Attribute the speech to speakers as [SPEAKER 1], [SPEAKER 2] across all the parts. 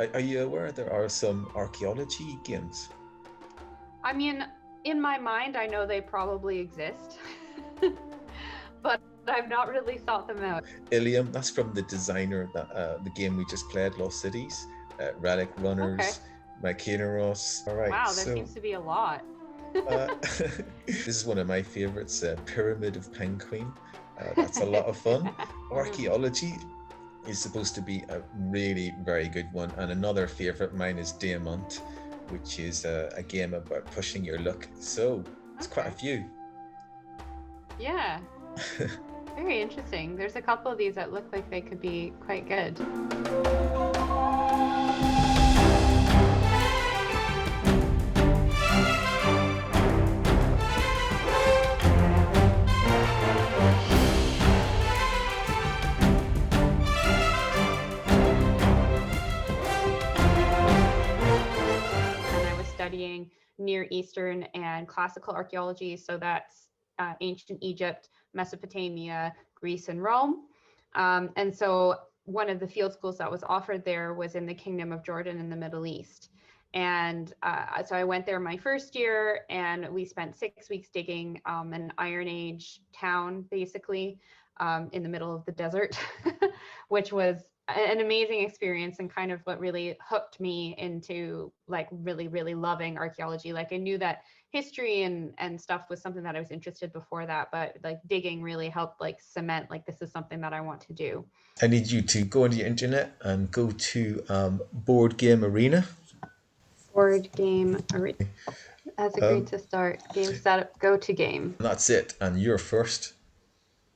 [SPEAKER 1] Are you aware there are some archaeology games?
[SPEAKER 2] I mean, in my mind, I know they probably exist, but I've not really thought them out.
[SPEAKER 1] Ilium, that's from the designer of the game we just played, Lost Cities. Relic
[SPEAKER 2] Okay.
[SPEAKER 1] Runners, Michaela. All right,
[SPEAKER 2] Wow, there
[SPEAKER 1] so
[SPEAKER 2] seems to be a lot.
[SPEAKER 1] this is one of my favorites, Pyramid of Penguin. That's a lot of fun. Archaeology is supposed to be a really very good one. And another favorite of mine is Diamant, which is a game about pushing your luck. So it's quite a
[SPEAKER 2] Okay.
[SPEAKER 1] few.
[SPEAKER 2] Yeah, very interesting. There's a couple of these that look like they could be quite good. Studying Near Eastern and classical archaeology. So that's ancient Egypt, Mesopotamia, Greece, and Rome. And so one of the field schools that was offered there was in the Kingdom of Jordan in the Middle East. And so I went there my first year, and we spent 6 weeks digging an Iron Age town, basically, in the middle of the desert, which was an amazing experience and kind of what really hooked me into like really loving archaeology. Like I knew that history and stuff was something that I was interested before that, but like digging really helped like cement like this is something that I want to do.
[SPEAKER 1] I need you to go on the internet and go to Board Game Arena.
[SPEAKER 2] Board game arena. That's agreed
[SPEAKER 1] Um,
[SPEAKER 2] to start. Game setup, go to game.
[SPEAKER 1] and that's it. And you're first.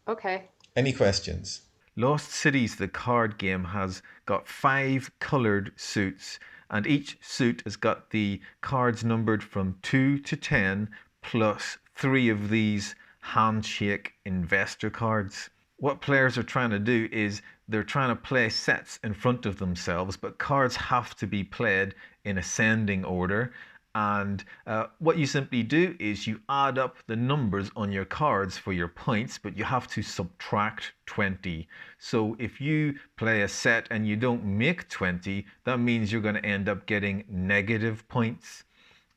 [SPEAKER 2] Okay.
[SPEAKER 1] Any questions?
[SPEAKER 3] Lost Cities, the card game, has got 5 coloured suits, and each suit has got the cards numbered from 2 to 10, plus 3 of these handshake investor cards. What players are trying to do is they're trying to play sets in front of themselves, but cards have to be played in ascending order. And what you simply do is you add up the numbers on your cards for your points, but you have to subtract 20. So if you play a set and you don't make 20, that means you're going to end up getting negative points.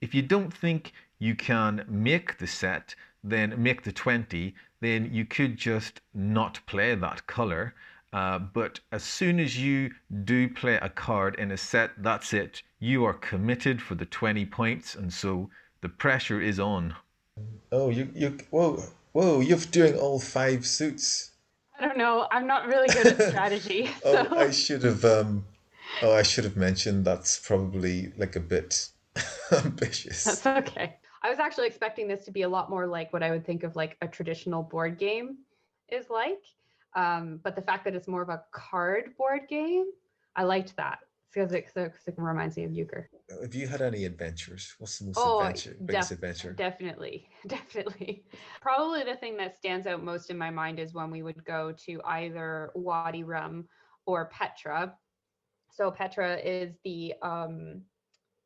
[SPEAKER 3] If you don't think you can make the set, then make the 20, then you could just not play that color. But as soon as you do play a card in a set, that's it. You are committed for the 20 points, and so the pressure is on.
[SPEAKER 1] Oh, whoa, you're doing all 5 suits.
[SPEAKER 2] I don't know. I'm not really good at strategy.
[SPEAKER 1] Oh,
[SPEAKER 2] So
[SPEAKER 1] I should have mentioned that's probably like a bit ambitious.
[SPEAKER 2] that's okay. I was actually expecting this to be a lot more like what I would think of like a traditional board game is like. But the fact that it's more of a card board game, I liked that because it reminds me of euchre.
[SPEAKER 1] Have you had any adventures? What's the most
[SPEAKER 2] Oh,
[SPEAKER 1] biggest adventure?
[SPEAKER 2] definitely, definitely. Probably the thing that stands out most in my mind is when we would go to either Wadi Rum or Petra. So Petra is the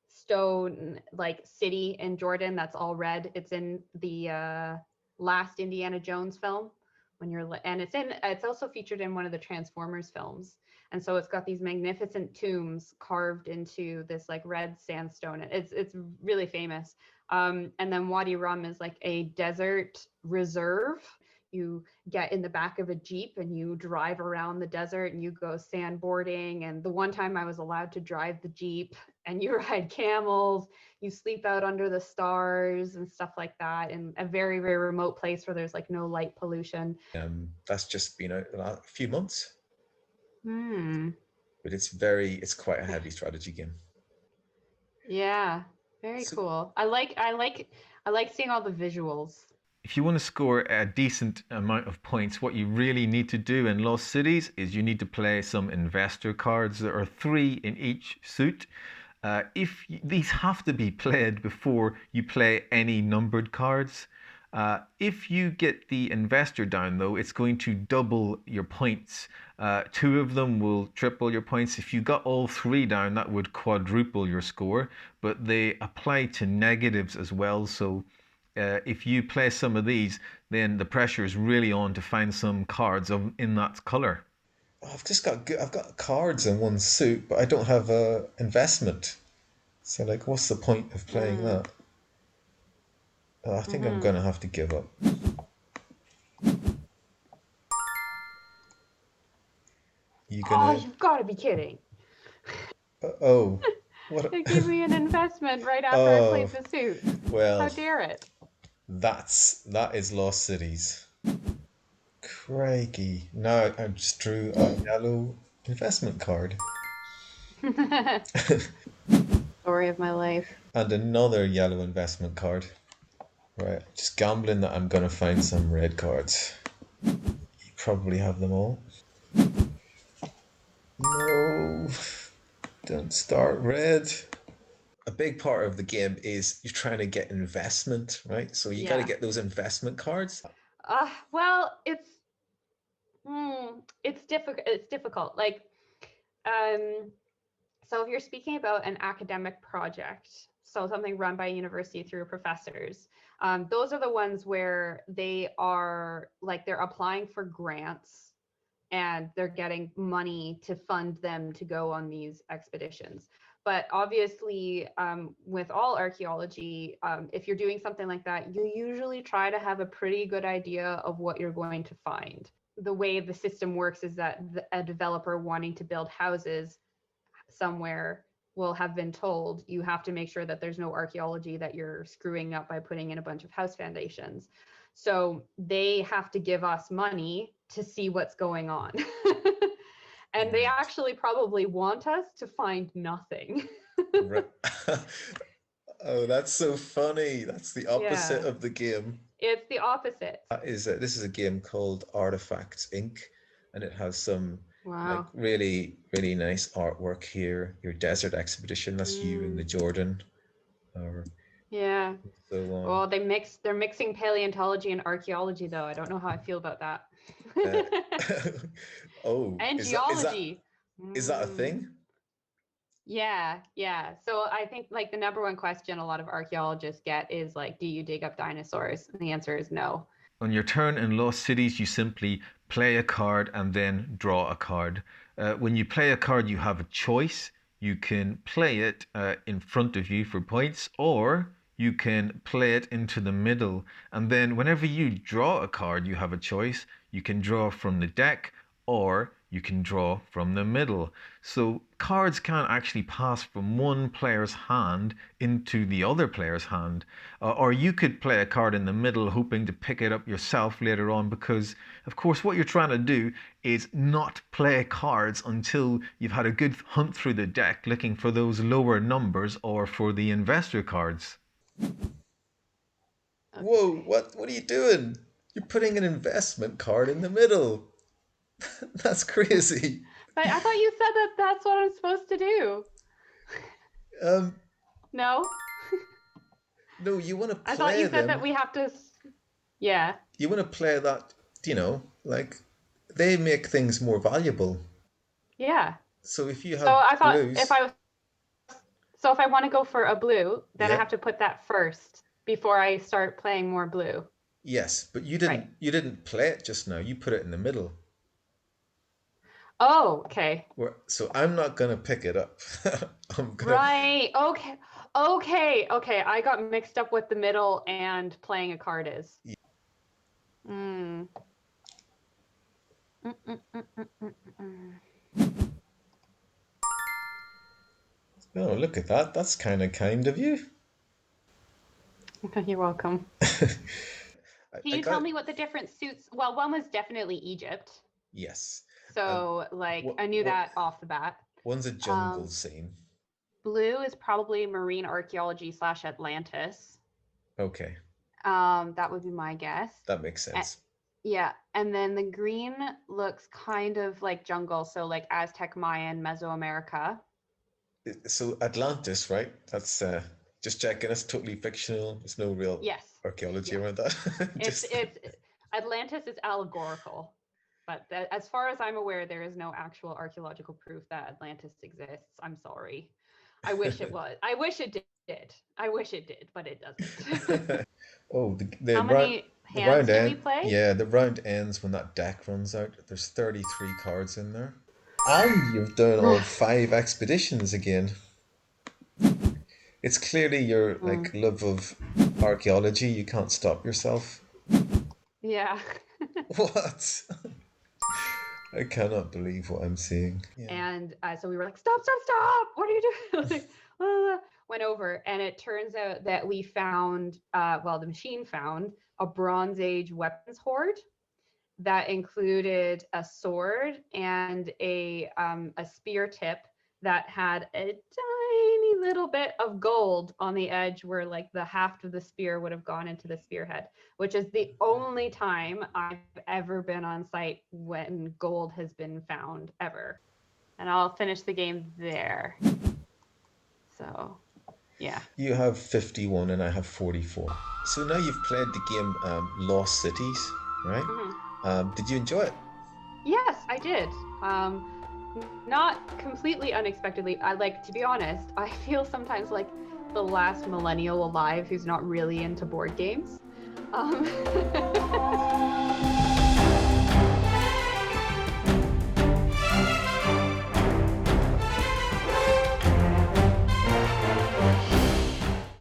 [SPEAKER 2] stone like city in Jordan that's all red. It's in the last Indiana Jones film when you're and it's also featured in one of the Transformers films. And so it's got these magnificent tombs carved into this like red sandstone. It's really famous. And then Wadi Rum is like a desert reserve. You get in the back of a Jeep and you drive around the desert and you go sandboarding. And the one time I was allowed to drive the Jeep, and you ride camels, you sleep out under the stars and stuff like that in a very remote place where there's like no light pollution.
[SPEAKER 1] That's just been out a few months,
[SPEAKER 2] Hmm.
[SPEAKER 1] but it's quite a heavy strategy game.
[SPEAKER 2] Yeah, very
[SPEAKER 1] So,
[SPEAKER 2] cool. I like seeing all the visuals.
[SPEAKER 3] If you want to score a decent amount of points, what you really need to do in Lost Cities is you need to play some investor cards. There are 3 in each suit. These have to be played before you play any numbered cards. If you get the investor down, though, it's going to double your points. 2 of them will triple your points. If you got all 3 down, that would quadruple your score. But they apply to negatives as well. So if you play some of these, then the pressure is really on to find some cards in that color.
[SPEAKER 1] I've got cards in one suit, but I don't have a investment. So like, what's the point of playing
[SPEAKER 2] Mm,
[SPEAKER 1] that? I think I'm
[SPEAKER 2] mm-hmm.
[SPEAKER 1] gonna have to give up. You
[SPEAKER 2] Oh,
[SPEAKER 1] gonna?
[SPEAKER 2] you've got to be kidding.
[SPEAKER 1] Oh, what?
[SPEAKER 2] It gave me an investment right after I
[SPEAKER 1] Oh,
[SPEAKER 2] played the suit. How
[SPEAKER 1] well,
[SPEAKER 2] dare it?
[SPEAKER 1] that is Lost Cities. Crikey! Now I just drew a yellow investment card
[SPEAKER 2] Story of my life.
[SPEAKER 1] and another yellow investment card. Right, just gambling that I'm gonna find some red cards. You probably have them all. No, don't start red. A big part of the game is you're trying to get investment, right? So you got to
[SPEAKER 2] Yeah.
[SPEAKER 1] get those investment cards.
[SPEAKER 2] Well, it's difficult. It's difficult. Like, um, so if you're speaking about an academic project, so something run by a university through professors, those are the ones where they are like they're applying for grants and they're getting money to fund them to go on these expeditions. But obviously, with all archaeology, if you're doing something like that, you usually try to have a pretty good idea of what you're going to find. The way the system works is that a developer wanting to build houses somewhere will have been told you have to make sure that there's no archaeology that you're screwing up by putting in a bunch of house foundations. So they have to give us money to see what's going on. And they
[SPEAKER 1] Right.
[SPEAKER 2] actually probably want us to find nothing.
[SPEAKER 1] Right. Oh, that's so funny. That's the opposite
[SPEAKER 2] Yeah,
[SPEAKER 1] of the game.
[SPEAKER 2] it's the opposite.
[SPEAKER 1] This is a game called Artifacts Inc. And it has some like
[SPEAKER 2] Wow.
[SPEAKER 1] really nice artwork here. Your desert expedition, that's you in the
[SPEAKER 2] Mm,
[SPEAKER 1] Jordan, or
[SPEAKER 2] yeah.
[SPEAKER 1] so on.
[SPEAKER 2] Well, they're mixing paleontology and archaeology though. I don't know how I feel about that.
[SPEAKER 1] Uh, oh,
[SPEAKER 2] And geology.
[SPEAKER 1] is that a
[SPEAKER 2] Mm,
[SPEAKER 1] thing?
[SPEAKER 2] yeah, yeah. So I think like the number one question a lot of archaeologists get is like, do you dig up dinosaurs? And the answer is no.
[SPEAKER 3] On your turn in Lost Cities, you simply play a card and then draw a card. When you play a card, you have a choice. You can play it in front of you for points, or you can play it into the middle. And then, whenever you draw a card, you have a choice. You can draw from the deck, or you can draw from the middle. So cards can actually pass from one player's hand into the other player's hand. Or you could play a card in the middle hoping to pick it up yourself later on because, of course, what you're trying to do is not play cards until you've had a good hunt through the deck looking for those lower numbers or for the investor cards.
[SPEAKER 2] Okay.
[SPEAKER 1] Whoa, what are you doing? You're putting an investment card in the middle. That's crazy.
[SPEAKER 2] But I thought you said that that's what I'm supposed to do.
[SPEAKER 1] Um,
[SPEAKER 2] No?
[SPEAKER 1] no, you want to
[SPEAKER 2] I thought
[SPEAKER 1] play
[SPEAKER 2] you said that
[SPEAKER 1] them.
[SPEAKER 2] we have to. Yeah.
[SPEAKER 1] You want to play that, like they make things more valuable.
[SPEAKER 2] Yeah.
[SPEAKER 1] So if you
[SPEAKER 2] So
[SPEAKER 1] have
[SPEAKER 2] I thought
[SPEAKER 1] blues,
[SPEAKER 2] if I want to go for a blue, then I
[SPEAKER 1] yeah,
[SPEAKER 2] have to put that first before I start playing more blue.
[SPEAKER 1] yes, but
[SPEAKER 2] Right.
[SPEAKER 1] you didn't play it just now. You put it in the middle.
[SPEAKER 2] Oh, okay.
[SPEAKER 1] So I'm not gonna pick it up. I'm gonna.
[SPEAKER 2] Right. Okay. Okay. Okay. I got mixed up with the middle and playing a card is. Mm. Mm, mm, mm, mm, mm, mm.
[SPEAKER 1] Oh, look at that. That's kind of you.
[SPEAKER 2] You're welcome. Can
[SPEAKER 1] I
[SPEAKER 2] you tell
[SPEAKER 1] got
[SPEAKER 2] me what the different suits? Well, one was definitely Egypt.
[SPEAKER 1] yes. And
[SPEAKER 2] So, like, I knew
[SPEAKER 1] what
[SPEAKER 2] that off the bat.
[SPEAKER 1] one's a jungle
[SPEAKER 2] Um,
[SPEAKER 1] scene.
[SPEAKER 2] Blue is probably marine archaeology / Atlantis.
[SPEAKER 1] Okay,
[SPEAKER 2] That would be my guess.
[SPEAKER 1] that makes
[SPEAKER 2] A-
[SPEAKER 1] sense.
[SPEAKER 2] yeah, and then the green looks kind of like jungle, so like Aztec, Mayan, Mesoamerica.
[SPEAKER 1] So Atlantis, right? That's just checking. That's totally fictional. There's no real
[SPEAKER 2] Yes,
[SPEAKER 1] archaeology
[SPEAKER 2] yes.
[SPEAKER 1] around that.
[SPEAKER 2] It's
[SPEAKER 1] Just
[SPEAKER 2] it's Atlantis is allegorical, but as far as I'm aware, there is no actual archaeological proof that Atlantis exists. I'm sorry. I wish it was. I wish it did. I wish it did, but it doesn't.
[SPEAKER 1] oh,
[SPEAKER 2] How many
[SPEAKER 1] the
[SPEAKER 2] hands
[SPEAKER 1] round
[SPEAKER 2] do we
[SPEAKER 1] end.
[SPEAKER 2] play?
[SPEAKER 1] Yeah, the round ends when that deck runs out. There's 33 cards in there. And you've done all 5 expeditions again. It's clearly your like love of archaeology. You can't stop yourself.
[SPEAKER 2] Yeah.
[SPEAKER 1] What? I cannot believe what I'm seeing. Yeah.
[SPEAKER 2] And so we were like, stop, stop, stop. What are you doing? Like, went over. And it turns out that we found, the machine found a Bronze Age weapons hoard that included a sword and a spear tip that had a tiny little bit of gold on the edge where like the haft of the spear would have gone into the spearhead, which is the only time I've ever been on site when gold has been found ever. And I'll finish the game there. So, yeah.
[SPEAKER 1] You have 51 and I have 44. So now you've played the game Lost Cities, right?
[SPEAKER 2] Mm-hmm.
[SPEAKER 1] Did you enjoy it?
[SPEAKER 2] Yes, I did. Not completely unexpectedly. To be honest, I feel sometimes like the last millennial alive who's not really into board games.